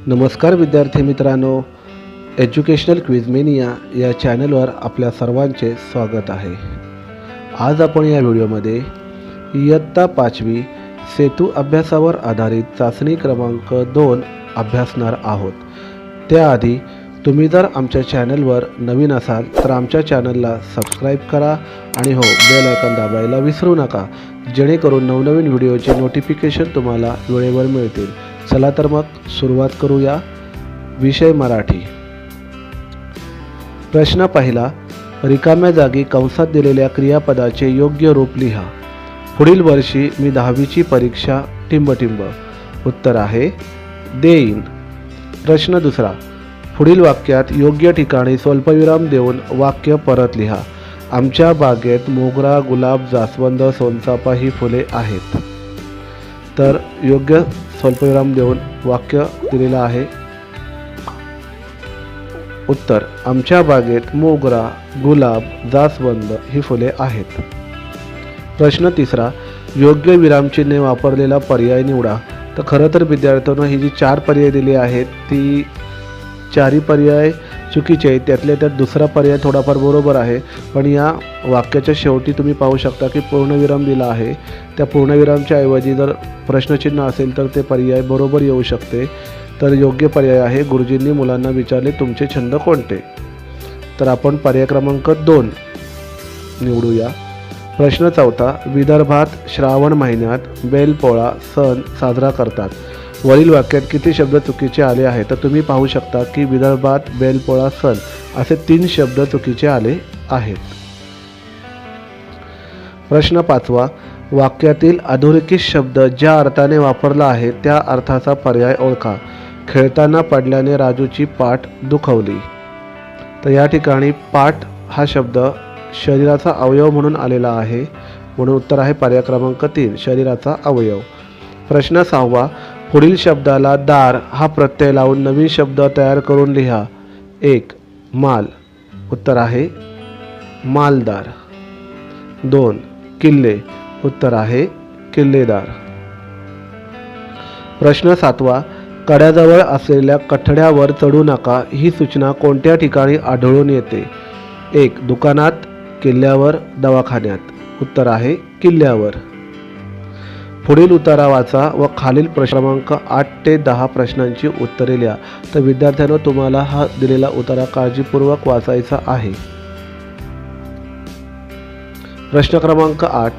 नमस्कार विद्यार्थी मित्रांनो, एज्युकेशनल क्विझमेनिया या चॅनलवर आपल्या सर्वांचे स्वागत आहे. आज आपण या व्हिडिओमध्ये इयत्ता 5वी सेतू अभ्यासावर आधारित चाचणी क्रमांक 2 अभ्यासणार आहोत. त्याआधी तुम्ही जर आमच्या चॅनलवर नवीन असाल तर आमच्या चॅनलला सबस्क्राईब करा आणि बेल आयकॉन दाबायला विसरू नका, जेणेकरून नवनवीन व्हिडिओचे नोटिफिकेशन तुम्हाला वेळेवर मिळतील. चला तर मग सुरुवात करूया. विषय मराठी. प्रश्न पहिला. रिकाम्या जागी कंसात दिलेल्या क्रियापदाचे योग्य रूप लिहा. पुढील वर्षी मी 10वीची परीक्षा टिंबटिंब. उत्तर आहे देईन. प्रश्न दुसरा. पुढील वाक्यात योग्य ठिकाणी स्वल्पविराम देऊन वाक्य परत लिहा. आमच्या बागेत मोगरा, गुलाब, जास्वंद, सोनचाफा ही फुले आहेत. तर योग्य स्वल्पविराम देऊन वाक्य दिलेलं आहे. उत्तर. आमच्या बागेत मोगरा, गुलाब, जास्वंद ही फुले आहेत. प्रश्न तिसरा. योग्य विरामचिन्हे वापरलेला पर्याय निवडा. तर खरं तर विद्यार्थ्यांनो, ही जी 4 पर्याय दिली आहेत ती 4ही पर्याय चुकीचे आहेत. त्यातल्या त्यात दुसरा पर्याय थोडाफार बरोबर आहे, पण या वाक्याच्या शेवटी तुम्ही पाहू शकता की पूर्णविराम दिला आहे. त्या पूर्णविरामच्या ऐवजी जर प्रश्नचिन्ह असेल तर ते पर्याय बरोबर येऊ शकते. तर योग्य पर्याय आहे, गुरुजींनी मुलांना विचारले तुमचे छंद कोणते. तर आपण पर्याय क्रमांक 2 निवडूया. प्रश्न चौथा. विदर्भात श्रावण महिन्यात बैलपोळा सण साजरा करतात. वरील वाक्यात किती शब्द चुकीचे आले आहेत. तर तुम्ही पाहू शकता की विदर्भात बैलपोळा सण असे 3 शब्द चुकीचे आले आहेत. प्रश्न पाचवा. वाक्यातील अधोरेखित शब्द ज्या अर्थाने वापरला आहे त्या अर्थाचा पर्याय ओळखा. खेळताना पडल्याने राजूची पाठ दुखवली. तर या ठिकाणी पाठ हा शब्द शरीराचा अवयव म्हणून आलेला आहे, म्हणून उत्तर आहे पर्याय क्रमांक 3 शरीराचा अवयव. प्रश्न 6. पुढील शब्दाला दार हा प्रत्यय लावून नवीन शब्द तयार करून लिहा. 1. माल. उत्तर आहे मालदार. 2. किल्ले. उत्तर आहे किल्लेदार. प्रश्न 7. कड्याजवळ असलेल्या कठड्यावर चढू नका ही सूचना कोणत्या ठिकाणी आढळून येते. 1. दुकानात, किल्ल्यावर, दवाखान्यात. उत्तर आहे किल्ल्यावर. पुढील उतारा वाचा व खालील प्रश्न क्रमांक 8 ते 10 प्रश्नांची उत्तरे लिहा. तर विद्यार्थ्यांनो, तुम्हाला हा दिलेला उतारा काळजीपूर्वक वाचायचा आहे. प्रश्न क्रमांक 8.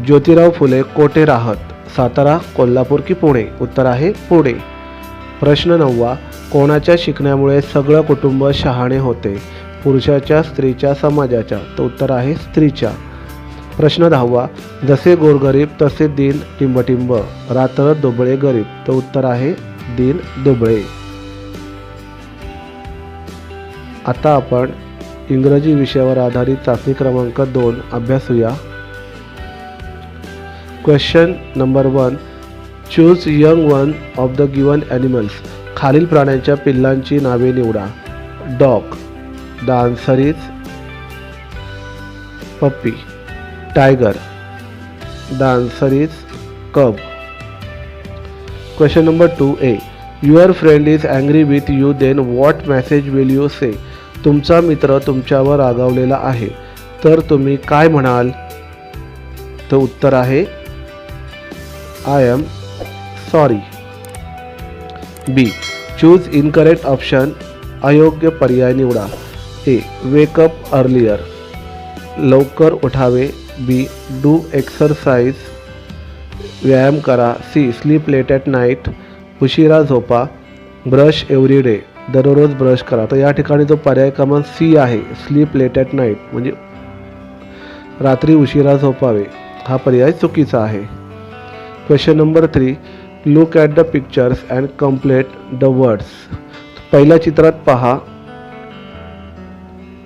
ज्योतिराव फुले कोठे राहत. सातारा, कोल्हापूर की पुणे. उत्तर आहे पुणे. प्रश्न 9. कोणाच्या शिकण्यामुळे सगळं कुटुंब शहाणे होते. पुरुषाच्या, स्त्रीच्या, समाजाच्या. तर उत्तर आहे स्त्रीच्या. प्रश्न 10. जसे गोरगरीब तसे दीन टिंबटिंब. रात्र दुबळे गरीब. तर उत्तर आहे दीन दुबळे. आता आपण इंग्रजी विषयावर आधारित चाचणी क्रमांक 2 अभ्यासूया. Question number 1. Choose young one of the given animals. खालील प्राण्यांच्या पिल्लांची नावे निवडा. Dog. The answer is puppy. Tiger. The answer is cub. Question number 2A. Your friend is angry with you, then what message will you say. तुमचा मित्र तुमच्यावर रागावलेला आहे, तर तुम्ही काय म्हणाल. तर उत्तर आहे I am sorry. B. Choose incorrect option. अयोग्य पर्याय निवडा. ए. Wake up earlier. लवकर उठावे. बी. Do exercise. व्यायाम करा. C. Sleep late at night. उशिरा झोपा. Brush every day. दररोज ब्रश करा. तर या ठिकाणी जो पर्याय क्रमांक सी आहे, स्लीप लेट ॲट नाईट, म्हणजे रात्री उशिरा झोपावे, हा पर्याय चुकीचा आहे. Question number 3. Look at the pictures and complete the words. पहिल्या चित्रात पहा.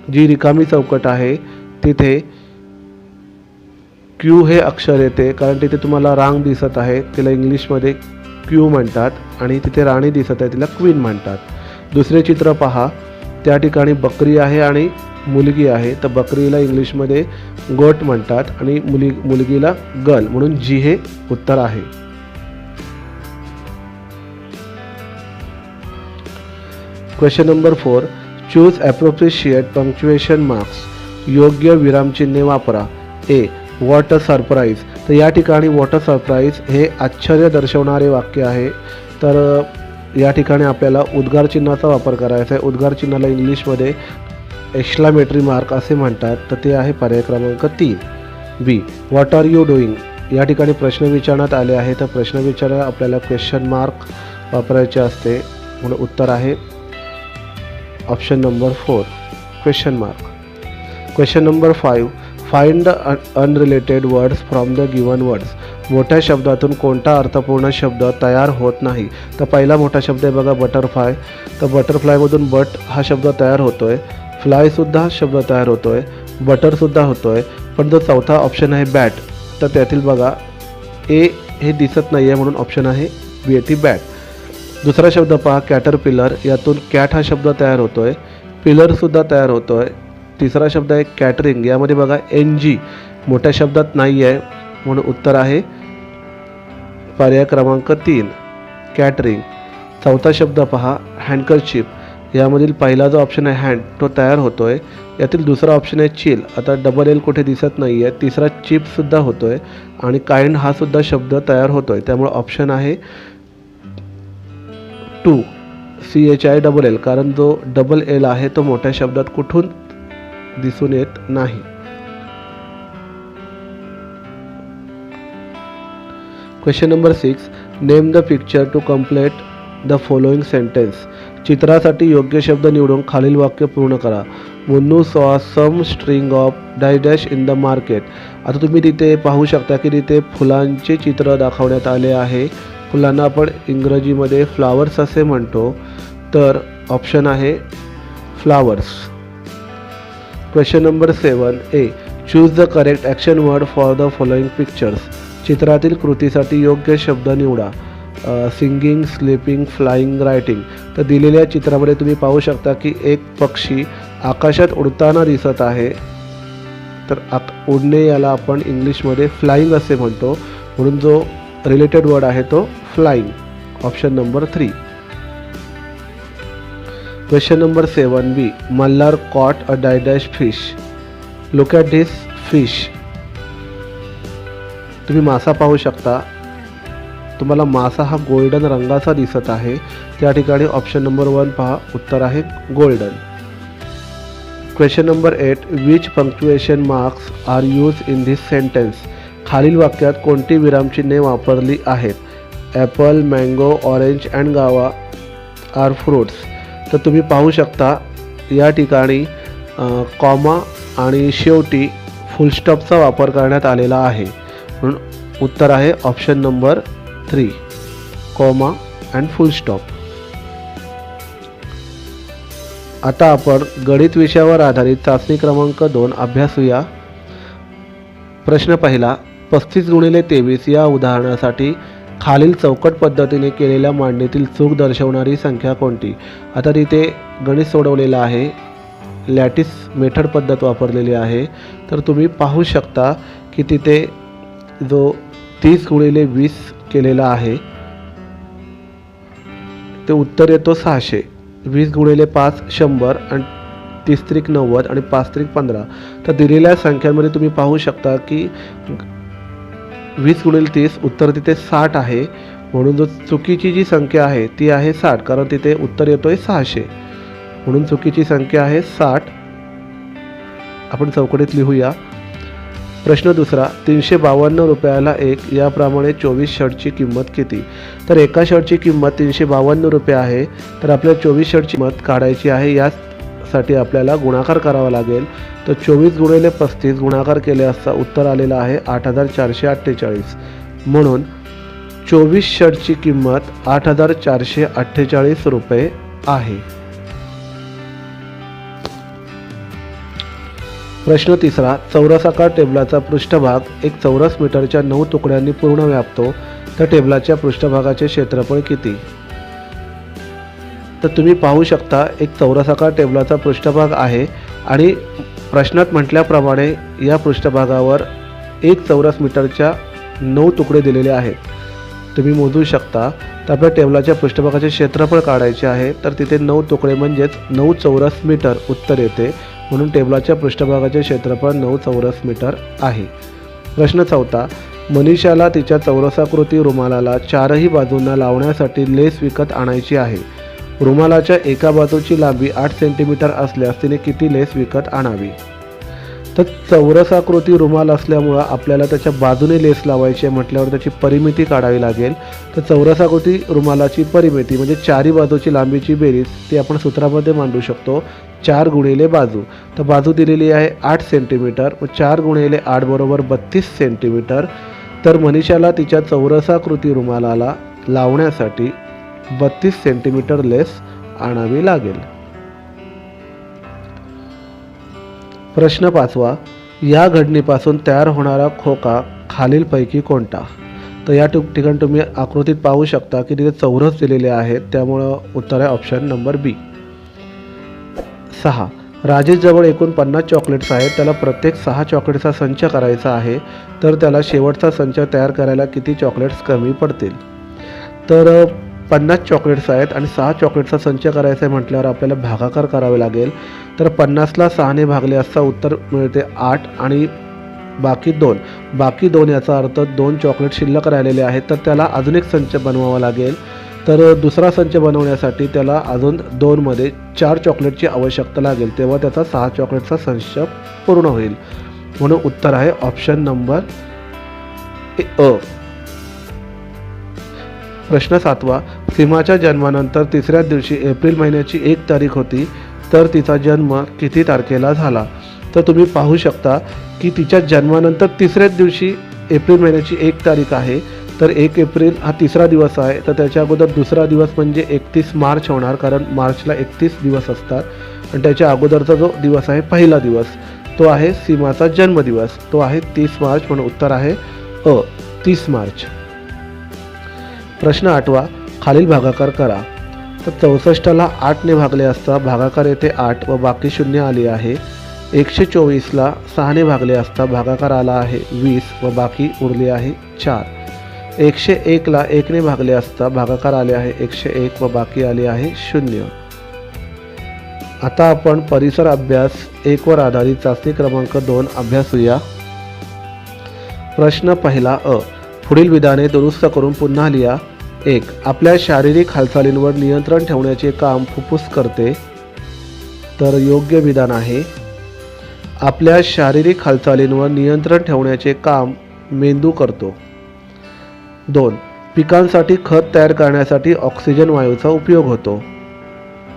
जी रिकामी चौकट आहे तिथे क्यू हे अक्षर येते, कारण तिथे तुम्हाला रांग दिसत आहे, तिला इंग्लिशमध्ये क्यू म्हणतात, आणि तिथे राणी दिसत आहे, तिला क्वीन म्हणतात. दुसरे चित्र पहा. त्या ठिकाणी बकरी आहे आणि मुलगी आहे, तर बकरीला इंग्लिशमध्ये गोट म्हणतात आणि मुलगीला गर्ल, म्हणून जी हे उत्तर आहे. Question number 4, choose appropriate punctuation marks. योग्य विरामचिन्हे वापरा. A, what a surprise. तर या ठिकाणी व्हॉट अ सरप्राईज हे आश्चर्य दर्शवणारे वाक्य आहे. तर या ठिकाणी आपल्याला उद्गार चिन्हाचा वापर करायचा आहे. उद्गार चिन्हाला इंग्लिशमध्ये एक्सक्लामेटरी मार्क असे म्हणतात. तर ते आहे पर्याय क्रमांक 3. बी, व्हॉट आर यू डुईंग. या ठिकाणी प्रश्न विचारण्यात आले आहे. तर प्रश्न विचारायला आपल्याला क्वेश्चन मार्क वापरायचे असते. म्हणून उत्तर आहे option number 4, question mark. Question number 5, find unrelated words from the given words. मोठ्या शब्दातून कोणता अर्थपूर्ण शब्द तयार होत नाही. तर पहिला मोठा शब्द आहे बघा बटरफ्लाय. तर बटरफ्लायमधून बट हा शब्द तयार होतो आहे, फ्लायसुद्धा शब्द तयार होतो आहे, बटरसुद्धा होतो आहे. पण जो चौथा ऑप्शन आहे बॅट, तर त्यातील बघा ए हे दिसत नाही आहे म्हणून ऑप्शन आहे BAT बॅट. दुसरा शब्द पहा कॅटरपिलर. यातून कॅट हा शब्द तयार होतो आहे, पिलरसुद्धा तयार होतो आहे. तिसरा शब्द आहे कॅटरिंग. यामध्ये बघा NG मोठ्या शब्दात नाही आहे म्हणून उत्तर आहे पर्याय क्रमांक 3, कॅटरिंग. चौथा शब्द पहा हँडकरचिप. यामधील पहिला जो ऑप्शन आहे हँड तो तयार होतो आहे. यातील दुसरा ऑप्शन आहे चिल. आता डबल एल कुठे दिसत नाही आहे. तिसरा चिपसुद्धा होतो आहे आणि काइंड हा सुद्धा शब्द तयार होतो आहे. त्यामुळे ऑप्शन आहे 2, CHILL. कारण जो डबल एल आहे तो मोठ्या शब्दात कुठून दिसून येत नाही. Question number 6, name the picture to complete the following sentence. चित्रासाठी योग्य शब्द निवडून खालील वाक्य पूर्ण करा. Munnu saw some string of dash in the market. आता तुम्ही तिथे पाहू शकता की तिथे फुलांचे चित्र दाखवण्यात आले आहे. फुलांना आपण इंग्रजीमध्ये फ्लावर्स असे म्हणतो. तर ऑप्शन आहे flowers. Question number 7, A, choose the correct action word for the following pictures. चित्रातील कृतीसाठी योग्य शब्द निवडा. Singing, sleeping, flying, writing. तर दिलेल्या चित्रामध्ये तुम्ही पाहू शकता की एक पक्षी आकाशात उडताना दिसत आहे. तर उडणे याला आपण इंग्लिशमध्ये फ्लाईंग असे म्हणतो म्हणून जो रिलेटेड वर्ड आहे तो flying. Option number 3. Question number 7, B, Malhar caught a dash fish. Look at this fish. तुम्ही मासा पाहू शकता. तुम्हाला मासा हा गोल्डन रंगाचा दिसत आहे. त्या ठिकाणी ऑप्शन नंबर 1 पहा, उत्तर आहे golden. Question number 8, which punctuation marks are use in this sentence. खालील वाक्यात कोणती विरामचिन्हे वापरली आहेत. Apple, mango, orange and guava are fruits. तर तुम्ही पाहू शकता या ठिकाणी कॉमा आणि शेवटी फुलस्टॉपचा वापर करण्यात आलेला आहे म्हणून उत्तर आहे option number 3, comma and full stop. आता आपण गणित विषयावर आधारित चाचणी क्रमांक 2 अभ्यासूया. प्रश्न पहिला, 35 गुणिले 23 या उदाहरणासाठी खालील चौकट पद्धतीने केलेल्या मांडणीतील चूक दर्शवणारी संख्या कोणती. आता तिथे गणित सोडवलेलं आहे, लॅटिस मेथड पद्धत वापरलेली आहे. तर तुम्ही पाहू शकता की तिथे जो 30 गुणिले 20 केलेला आहे ते उत्तर येतो 600. 20 गुणिले 5 100 आणि 30 त्रिक 90 आणि 5 त्रिक 15. तर दिलेल्या संख्यांमध्ये तुम्ही पाहू शकता की 20 गुणिले 30 उत्तर तिथे 60 आहे म्हणून जो चुकीची जी संख्या आहे ती आहे 60, कारण तिथे उत्तर येतोय 600 म्हणून चुकीची संख्या आहे 60. आपण चौकटीत लिहूया. प्रश्न दुसरा, 352 रुपयाला 1 याप्रमाणे 24 शर्टची किंमत किती. तर एका शर्टची किंमत 352 रुपये आहे. तर आपल्याला 24 शर्टची किंमत काढायची आहे. यासाठी आपल्याला गुणाकार करावा लागेल. तर 24 गुणिले 35 गुणाकार केले असता उत्तर आलेलं आहे 8448. म्हणून 24 शर्टची किंमत 8448 रुपये आहे. प्रश्न तिसरा, चौरसाकार टेबलाचा पृष्ठभाग एक चौरस मीटरच्या 9 तुकड्यांनी पूर्ण व्यापतो. तर टेबलाच्या पृष्ठभागाचे क्षेत्रफळ किती. तर तुम्ही पाहू शकता एक चौरसाकार टेबलाचा पृष्ठभाग आहे आणि प्रश्नात म्हटल्याप्रमाणे या पृष्ठभागावर एक चौरस मीटरच्या 9 तुकडे दिलेले आहेत. तुम्ही मोजू शकता. तर आपल्या टेबलाच्या पृष्ठभागाचे क्षेत्रफळ काढायचे आहे, तर तिथे 9 तुकडे म्हणजेच 9 चौरस मीटर उत्तर येते. म्हणून टेबलाच्या पृष्ठभागाचे क्षेत्रफळ 9 चौरस मीटर आहे. प्रश्न 4. मनीषाला तिच्या चौरसाकृती रुमालाला चारही बाजूंना लावण्यासाठी लेस विकत आणायची आहे. रुमालाच्या एका बाजूची लांबी 8 सेंटीमीटर असल्यास तिने किती लेस विकत आणावी? तर चौरसाकृती रुमाल असल्यामुळं आपल्याला त्याच्या बाजूने लेस लावायची आहे म्हटल्यावर त्याची परिमिती काढावी लागेल. तर चौरसाकृती रुमालाची परिमिती म्हणजे चारी बाजूची लांबीची बेरीज ती आपण सूत्रामध्ये मांडू शकतो. 4 गुणिले बाजू. तर बाजू दिलेली आहे 8 सेंटीमीटर, व 4 गुणिले 8 बरोबर 32 सेंटीमीटर. तर मनीषाला तिच्या चौरसाकृती रुमालाला लावण्यासाठी 32 सेंटीमीटर लेस आणावी लागेल. प्रश्न 5. या घडणीपासून तयार होणारा खोका खालीलपैकी कोणता? तर या ठिकाणी तुम्ही आकृतीत पाहू शकता की तिथे चौरस दिलेले आहेत, त्यामुळं उत्तर आहे ऑप्शन नंबर बी. 6. राजेशजवळ एकूण 50 चॉकलेट्स आहेत. त्याला प्रत्येक 6 चॉकलेट्सचा संच करायचा आहे, तर त्याला शेवटचा संच तयार करायला किती चॉकलेट्स कमी पडतील? तर 50 चॉकलेट्स आहेत आणि 6 चॉकलेट्सचा संच करायचा आहे म्हटल्यावर आपल्याला भागाकार करावे लागेल. तर 50ला 6ने भागले असता उत्तर मिळते 8 आणि बाकी 2 याचा अर्थ 2 चॉकलेट शिल्लक राहिलेले आहेत, तर त्याला अजून एक संच बनवावा लागेल. तर दुसरा संच बनवण्यासाठी त्याला अजून 2मध्ये 4 चॉकलेटची आवश्यकता लागेल, तेव्हा त्याचा 6 चॉकलेटचा संच पूर्ण होईल. म्हणून उत्तर आहे ऑप्शन नंबर अ. प्रश्न 7. सीमाच्या जन्मानंतर तिसऱ्या दिवशी एप्रिल महिन्याची 1 तारीख होती, तर तिचा जन्म किती तारखेला झाला? तर तुम्ही पाहू शकता की तिच्या जन्मानंतर तिसऱ्याच दिवशी एप्रिल महिन्याची 1 तारीख आहे. तर 1 एप्रिल हा तिसरा दिवस आहे, तर त्याच्या अगोदर दुसरा दिवस म्हणजे 31 मार्च होणार, कारण मार्चला 31 दिवस असतात. आणि त्याच्या अगोदरचा जो दिवस आहे पहिला दिवस, तो आहे सीमाचा जन्मदिवस, तो आहे 30 मार्च. म्हणून उत्तर आहे अ, 30 मार्च. प्रश्न 8. खालील भागाकार करा. तर 64ला 8ने भागले असता भागाकार येथे 8 व बाकी 0 आली आहे. 124ला 6ने भागले असता भागाकार आला आहे 20 व बाकी उरले आहे 4. 101ला 1ने भागले असता भागाकार आले आहे 101 व बाकी आले आहे 0. आता आपण परिसर अभ्यास 1 वर आधारित चाचणी क्रमांक 2 अभ्यासूया. प्रश्न 1 अ. पुढील विधाने दुरुस्त करून पुन्हा लिहा. 1. आपल्या शारीरिक हालचालींवर नियंत्रण ठेवण्याचे काम फुफ्फुस करते. तर योग्य विधान आहे. आपल्या शारीरिक हालचालींवर नियंत्रण ठेवण्याचे काम मेंदू करतो. 2. पिकांसाठी खत तयार करण्यासाठी ऑक्सिजन वायूचा उपयोग होतो.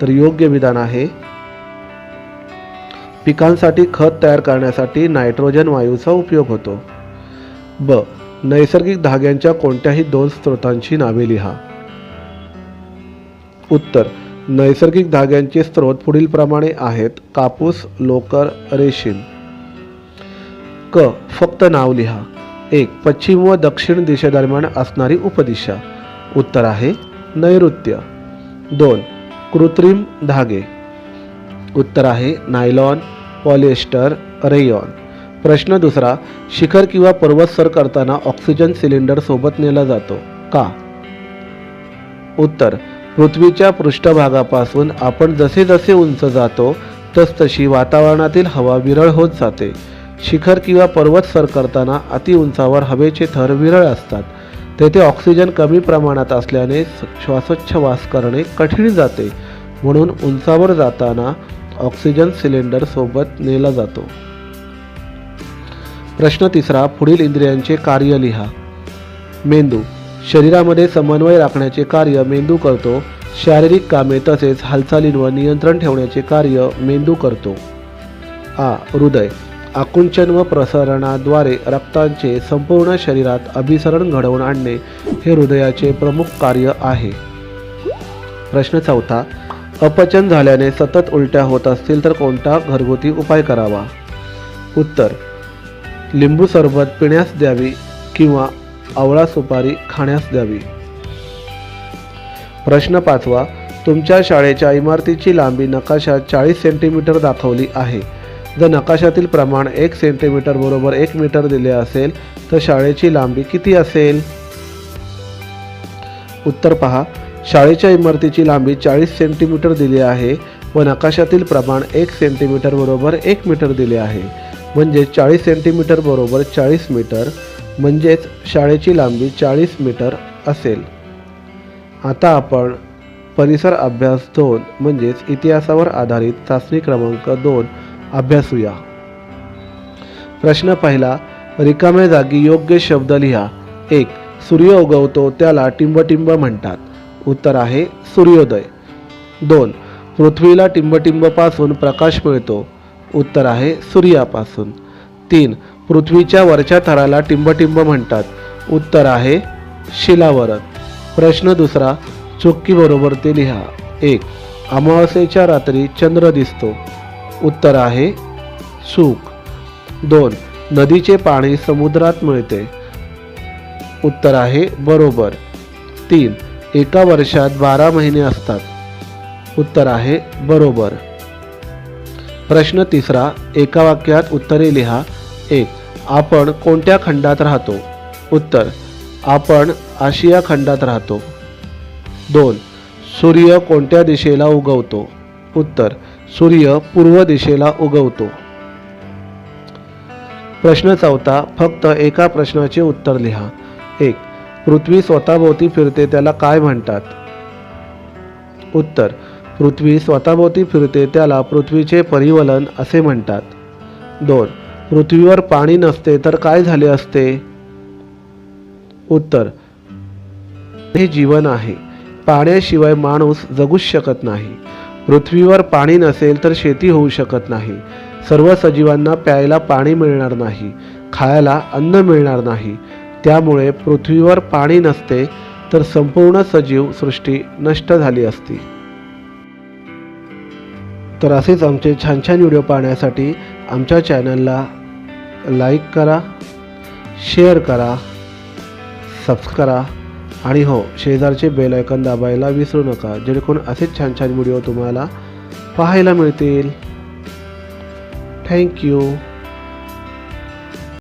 तर योग्य विधान आहे. पिकांसाठी खत तयार करण्यासाठी नायट्रोजन वायूचा उपयोग होतो. ब. नैसर्गिक धाग्यांच्या कोणत्याही 2 स्रोतांची नावे लिहा. उत्तर. नैसर्गिक धाग्यांचे स्रोत पुढीलप्रमाणे आहेत: कापूस, लोकर, रेशीम. क. फक्त नाव लिहा. 1. पश्चिम व दक्षिण दिशेदरम्यान असणारी उपदिशा. उत्तर आहे नैऋत्य. 2. कृत्रिम धागे. उत्तर आहे नायलॉन, पॉलिएस्टर, रेयॉन. प्रश्न 2. शिखर किंवा पर्वत सर करताना ऑक्सिजन सिलेंडर सोबत नेला जातो का? उत्तर. पृथ्वीच्या पृष्ठभागापासून आपण जसे जसे उंच जातो तसतशी वातावरणातील हवा विरळ होत जाते. शिखर किंवा पर्वत सर करताना अतिउंचावर हवेचे थर विरळ असतात. तेथे ऑक्सिजन कमी प्रमाणात असल्याने श्वासोच्छवास करणे कठीण जाते. म्हणून उंचावर जाताना ऑक्सिजन सिलेंडर सोबत नेला जातो. प्रश्न 3. पुढील इंद्रियांचे कार्य लिहा. मेंदू. शरीरामध्ये समन्वय राखण्याचे कार्य मेंदू करतो. शारीरिक कामे तसेच हालचालींवर नियंत्रण ठेवण्याचे कार्य मेंदू करतो. आ. हृदय. आकुंचन व प्रसरणाद्वारे रक्ताचे संपूर्ण शरीरात अभिसरण घडवून आणणे हे हृदयाचे प्रमुख कार्य आहे. प्रश्न 4. अपचन झाल्याने सतत उलट्या होत असतील तर कोणता घरगुती उपाय करावा? उत्तर. लिंबू सरबत पिण्यास द्यावी किंवा आवळा सुपारी खाण्यास द्यावी. प्रश्न 5. तुमच्या शाळेच्या इमारतीची लांबी नकाशात 40 सेंटीमीटर दाखवली आहे. जर नकाशातील प्रमाण 1 सेंटीमीटर बरोबर 1 मीटर दिले असेल तर शाळेची लांबी किती असेल? उत्तर पहा. शाळेच्या इमारतीची लांबी 40 सेंटीमीटर दिली आहे व नकाशातील प्रमाण 1 सेंटीमीटर बरोबर 1 मीटर दिले आहे. म्हणजेच 40 सेंटीमीटर बरोबर 40 मीटर, म्हणजेच शाळेची लांबी 40 मीटर असेल. आता आपण परिसर अभ्यास 2 म्हणजेच इतिहासावर आधारित चाचणी क्रमांक 2 अभ्यासूया. प्रश्न पहिला. रिकाम्या जागी योग्य शब्द लिहा. 1. सूर्य उगवतो त्याला टिंबटिंब म्हणतात. उत्तर आहे सूर्योदय. 2. पृथ्वीला टिंबटिंबपासून प्रकाश मिळतो. उत्तर आहे सूर्यापासून. 3. पृथ्वीच्या वरच्या थराला टिंबटिंब म्हणतात. उत्तर आहे शिलावरण. प्रश्न दुसरा. चुकी बरोबर ते लिहा. 1. अमावास्येच्या रात्री चंद्र दिसतो. उत्तर आहे चूक. 2. नदीचे पाणी समुद्रात मिळते. उत्तर आहे बरोबर. 3. एका वर्षात 12 महिने असतात. उत्तर आहे बरोबर. प्रश्न तिसरा. एका वाक्यात उत्तरे लिहा. 1. आपण कोणत्या खंडात राहतो. उत्तर. आपण आशिया खंडात राहतो. 2. सूर्य कोणत्या दिशेला उगवतो. उत्तर. सूर्य पूर्व दिशेला उगवतो. प्रश्न चौथा. फक्त एका प्रश्नाचे उत्तर लिहा. 1. पृथ्वी स्वतःभोवती फिरते त्याला काय म्हणतात. उत्तर. पृथ्वी स्वतःभोवती फिरते त्याला पृथ्वीचे परिवलन असे म्हणतात. 2. पृथ्वीवर पाणी नसते तर काय झाले असते. उत्तर. हे जीवन आहे. पाण्याशिवाय माणूस जगूच शकत नाही. पृथ्वीवर पाणी नसेल तर शेती होऊ शकत नाही. सर्व सजीवांना प्यायला पाणी मिळणार नाही. खायला अन्न मिळणार नाही. त्यामुळे पृथ्वीवर पाणी नसते तर संपूर्ण सजीव सृष्टी नष्ट झाली असती. तर असेच आमचे छान छान व्हिडिओ पाहण्यासाठी आमच्या चॅनलला लाईक करा, शेअर करा, सबस्क्राईब करा आणि हो, शेजारचे बेल आयकॉन दाबायला विसरू नका, जेणेकरून असेच छान छान व्हिडिओ तुम्हाला पाहायला मिळतील. थँक्यू.